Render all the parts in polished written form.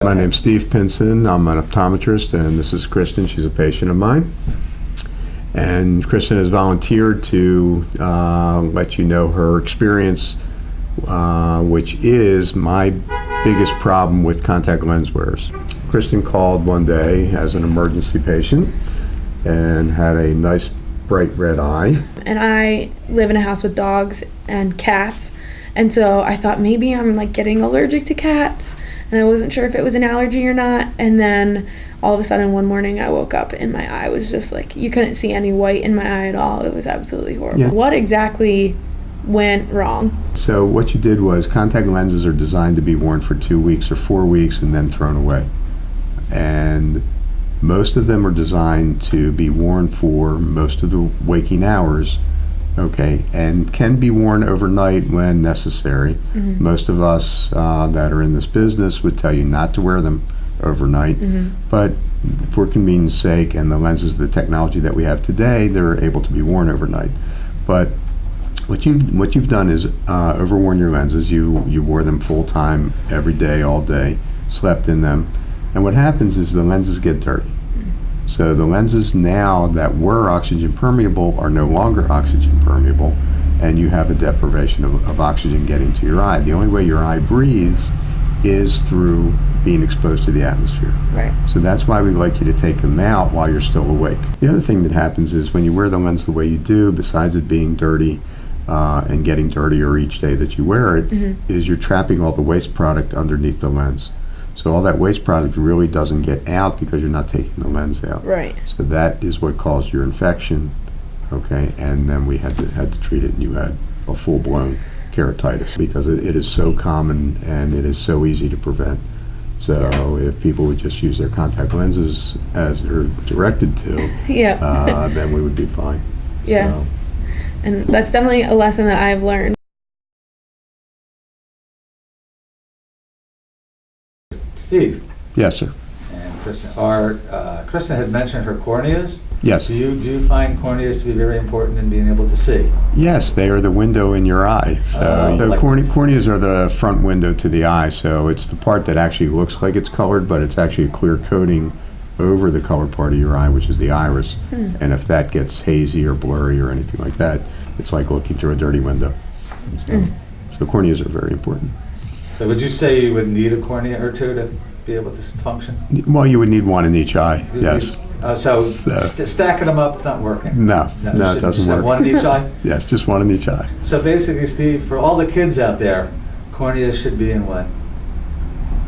My name's Steve Pinson. I'm an optometrist, and this is Kristen. She's a patient of mine. And Kristen has volunteered to let you know her experience, which is my biggest problem with contact lens wearers. Kristen called one day as an emergency patient and had a nice bright red eye. And I live in a house with dogs and cats, and so I thought maybe I'm like getting allergic to cats, and I wasn't sure if it was an allergy or not. And then all of a sudden one morning I woke up and my eye was just like, you couldn't see any white in my eye at all. It was absolutely horrible. Yeah. What exactly went wrong? So what you did was, contact lenses are designed to be worn for 2 weeks or 4 weeks and then thrown away. And most of them are designed to be worn for most of the waking hours, okay, and can be worn overnight when necessary. Mm-hmm. Most of us that are in this business would tell you not to wear them overnight, but for convenience sake and the lenses, the technology that we have today, they're able to be worn overnight. But what you've done is overworn your lenses. You wore them full time every day, all day, slept in them, and what happens is the lenses get dirty. So the lenses now that were oxygen permeable are no longer oxygen permeable, and you have a deprivation of oxygen getting to your eye. The only way your eye breathes is through being exposed to the atmosphere. Right. So that's why we like you to take them out while you're still awake. The other thing that happens is when you wear the lens the way you do, besides it being dirty and getting dirtier each day that you wear it, is you're trapping all the waste product underneath the lens. So all that waste product really doesn't get out because you're not taking the lens out. Right. So that is what caused your infection, okay? And then we had to treat it, and you had a full-blown keratitis because it is so common and it is so easy to prevent. So if people would just use their contact lenses as they're directed to, then we would be fine. Yeah. So. And that's definitely a lesson that I've learned. Steve. Yes, sir. And Kristen. Kristen had mentioned her corneas. Yes. Do you find corneas to be very important in being able to see? Yes, they are the window in your eye. So corneas are the front window to the eye. So it's the part that actually looks like it's colored, but it's actually a clear coating over the colored part of your eye, which is the iris. And if that gets hazy or blurry or anything like that, it's like looking through a dirty window. So corneas are very important. So would you say you would need a cornea or two to be able to function? Well, you would need one in each eye, yes. So stacking them up is not working? No, it doesn't work. One in each eye? Yes, just one in each eye. So basically, Steve, for all the kids out there, corneas should be in what?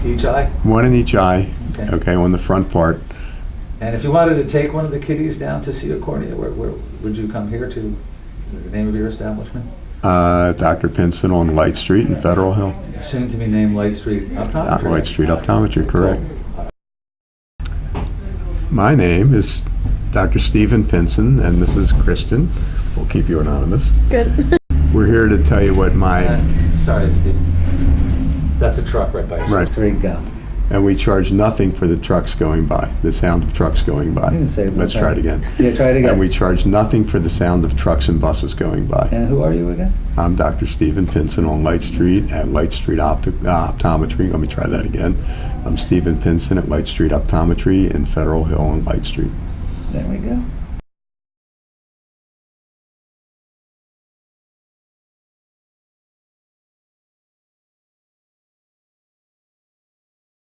Each eye? One in each eye, okay, on the front part. And if you wanted to take one of the kiddies down to see a cornea, where would you come here to? The name of your establishment? Dr. Pinson on Light Street in Federal Hill. Soon to be named Light Street Optometry. Light Street Optometry, correct. My name is Dr. Stephen Pinson, and this is Kristen. We'll keep you anonymous. Good. We're here to tell you what sorry, Steve. That's a truck right by us. Right. There you go. And we charge nothing for the trucks going by, the sound of trucks going by. Let's try it again. Yeah, try it again. And we charge nothing for the sound of trucks and buses going by. And who are you again? I'm Dr. Stephen Pinson on Light Street at Light Street Optometry. Let me try that again. I'm Stephen Pinson at Light Street Optometry in Federal Hill on Light Street. There we go.